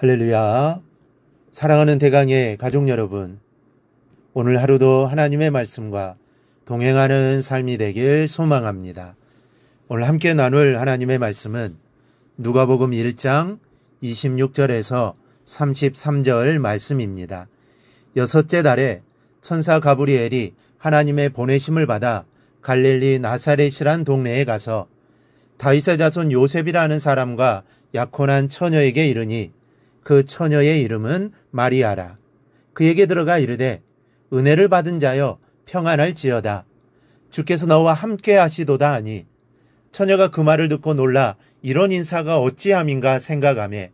할렐루야. 사랑하는 대강의 가족 여러분, 오늘 하루도 하나님의 말씀과 동행하는 삶이 되길 소망합니다. 오늘 함께 나눌 하나님의 말씀은 누가복음 1장 26절에서 33절 말씀입니다. 여섯째 달에 천사 가브리엘이 하나님의 보내심을 받아 갈릴리 나사렛이란 동네에 가서 다윗의 자손 요셉이라는 사람과 약혼한 처녀에게 이르니 그 처녀의 이름은 마리아라. 그에게 들어가 이르되 은혜를 받은 자여 평안할지어다. 주께서 너와 함께 하시도다 하니 처녀가 그 말을 듣고 놀라 이런 인사가 어찌함인가 생각하며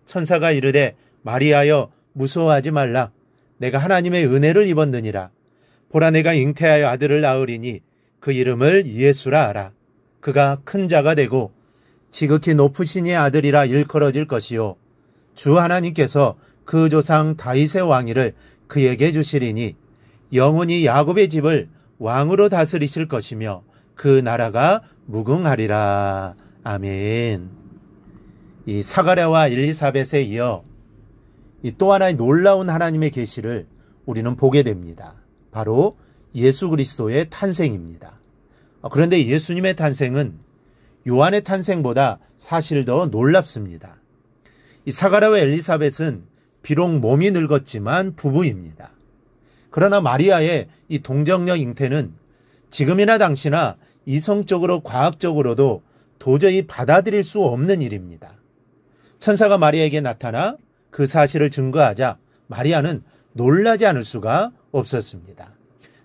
천사가 이르되 마리아여 무서워하지 말라. 내가 하나님의 은혜를 입었느니라. 보라 내가 잉태하여 아들을 낳으리니 그 이름을 예수라 하라. 그가 큰 자가 되고 지극히 높으신 이의 아들이라 일컬어질 것이요 주 하나님께서 그 조상 다윗의 왕위를 그에게 주시리니 영원히 야곱의 집을 왕으로 다스리실 것이며 그 나라가 무궁하리라. 아멘. 이 사가랴와 엘리사벳에 이어 또 하나의 놀라운 하나님의 계시를 우리는 보게 됩니다. 바로 예수 그리스도의 탄생입니다. 그런데 예수님의 탄생은 요한의 탄생보다 사실 더 놀랍습니다. 이 사가랴와 엘리사벳은 비록 몸이 늙었지만 부부입니다. 그러나 마리아의 이 동정녀 잉태는 지금이나 당시나 이성적으로 과학적으로도 도저히 받아들일 수 없는 일입니다. 천사가 마리아에게 나타나 그 사실을 증거하자 마리아는 놀라지 않을 수가 없었습니다.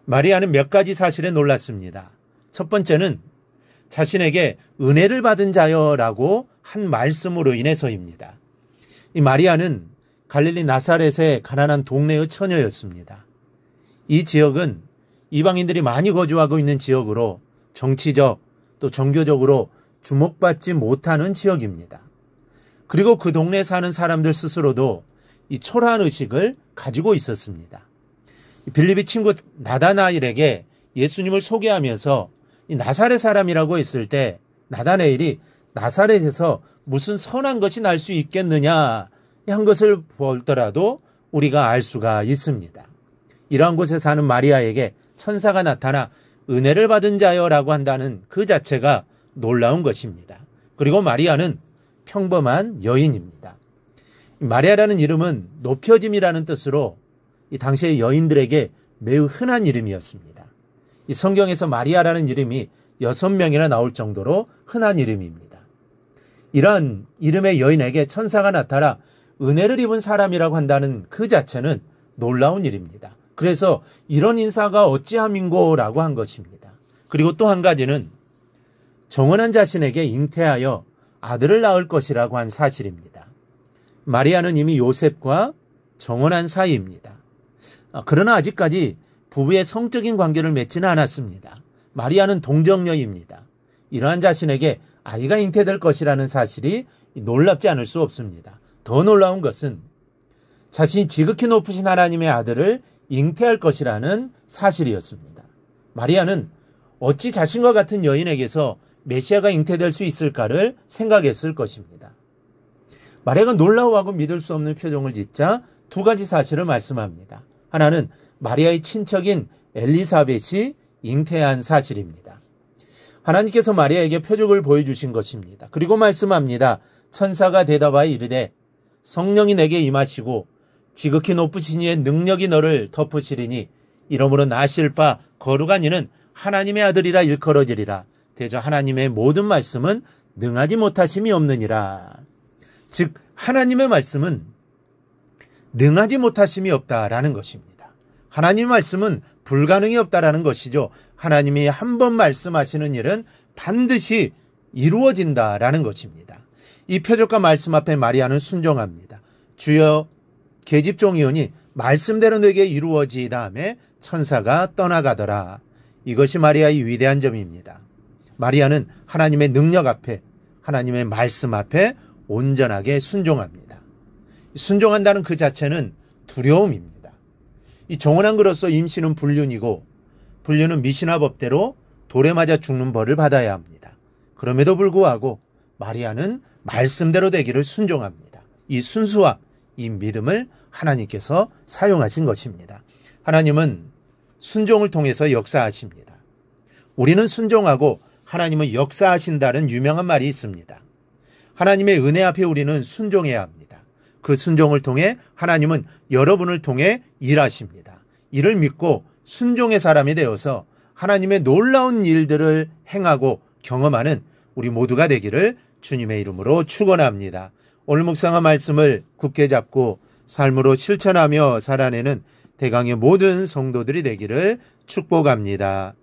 마리아는 몇 가지 사실에 놀랐습니다. 첫 번째는 자신에게 은혜를 받은 자여라고 한 말씀으로 인해서입니다. 이 마리아는 갈릴리 나사렛의 가난한 동네의 처녀였습니다. 이 지역은 이방인들이 많이 거주하고 있는 지역으로 정치적 또 종교적으로 주목받지 못하는 지역입니다. 그리고 그 동네에 사는 사람들 스스로도 이 초라한 의식을 가지고 있었습니다. 빌립의 친구 나다나엘에게 예수님을 소개하면서 이 나사렛 사람이라고 했을 때 나다나엘이 나사렛에서 무슨 선한 것이 날 수 있겠느냐 한 것을 보더라도 우리가 알 수가 있습니다. 이러한 곳에 사는 마리아에게 천사가 나타나 은혜를 받은 자여라고 한다는 그 자체가 놀라운 것입니다. 그리고 마리아는 평범한 여인입니다. 마리아라는 이름은 높여짐이라는 뜻으로 이 당시의 여인들에게 매우 흔한 이름이었습니다. 이 성경에서 마리아라는 이름이 6명이나 나올 정도로 흔한 이름입니다. 이러한 이름의 여인에게 천사가 나타나 은혜를 입은 사람이라고 한다는 그 자체는 놀라운 일입니다. 그래서 이런 인사가 어찌함인고라고 한 것입니다. 그리고 또 한 가지는 정혼한 자신에게 잉태하여 아들을 낳을 것이라고 한 사실입니다. 마리아는 이미 요셉과 정혼한 사이입니다. 그러나 아직까지 부부의 성적인 관계를 맺지는 않았습니다. 마리아는 동정녀입니다. 이러한 자신에게 아이가 잉태될 것이라는 사실이 놀랍지 않을 수 없습니다. 더 놀라운 것은 자신이 지극히 높으신 하나님의 아들을 잉태할 것이라는 사실이었습니다. 마리아는 어찌 자신과 같은 여인에게서 메시아가 잉태될 수 있을까를 생각했을 것입니다. 마리아가 놀라워하고 믿을 수 없는 표정을 짓자 두 가지 사실을 말씀합니다. 하나는 마리아의 친척인 엘리사벳이 잉태한 사실입니다. 하나님께서 마리아에게 표적을 보여주신 것입니다. 그리고 말씀합니다. 천사가 대답하여 이르되 성령이 내게 임하시고 지극히 높으신 이의 능력이 너를 덮으시리니 이러므로 나실 바 거룩한 이는 하나님의 아들이라 일컬어지리라. 대저 하나님의 모든 말씀은 능하지 못하심이 없느니라. 즉 하나님의 말씀은 능하지 못하심이 없다라는 것입니다. 하나님의 말씀은 불가능이 없다라는 것이죠. 하나님이 한 번 말씀하시는 일은 반드시 이루어진다라는 것입니다. 이 표적과 말씀 앞에 마리아는 순종합니다. 주여 계집종이오니 말씀대로 내게 이루어지이다 하며 천사가 떠나가더라. 이것이 마리아의 위대한 점입니다. 마리아는 하나님의 능력 앞에 하나님의 말씀 앞에 온전하게 순종합니다. 순종한다는 그 자체는 두려움입니다. 이 정혼한 그로서 임신은 불륜이고 불륜은 미신화 법대로 돌에 맞아 죽는 벌을 받아야 합니다. 그럼에도 불구하고 마리아는 말씀대로 되기를 순종합니다. 이 순수와 이 믿음을 하나님께서 사용하신 것입니다. 하나님은 순종을 통해서 역사하십니다. 우리는 순종하고 하나님은 역사하신다는 유명한 말이 있습니다. 하나님의 은혜 앞에 우리는 순종해야 합니다. 그 순종을 통해 하나님은 여러분을 통해 일하십니다. 이를 믿고 순종의 사람이 되어서 하나님의 놀라운 일들을 행하고 경험하는 우리 모두가 되기를 주님의 이름으로 축원합니다. 오늘 묵상한 말씀을 굳게 잡고 삶으로 실천하며 살아내는 대강의 모든 성도들이 되기를 축복합니다.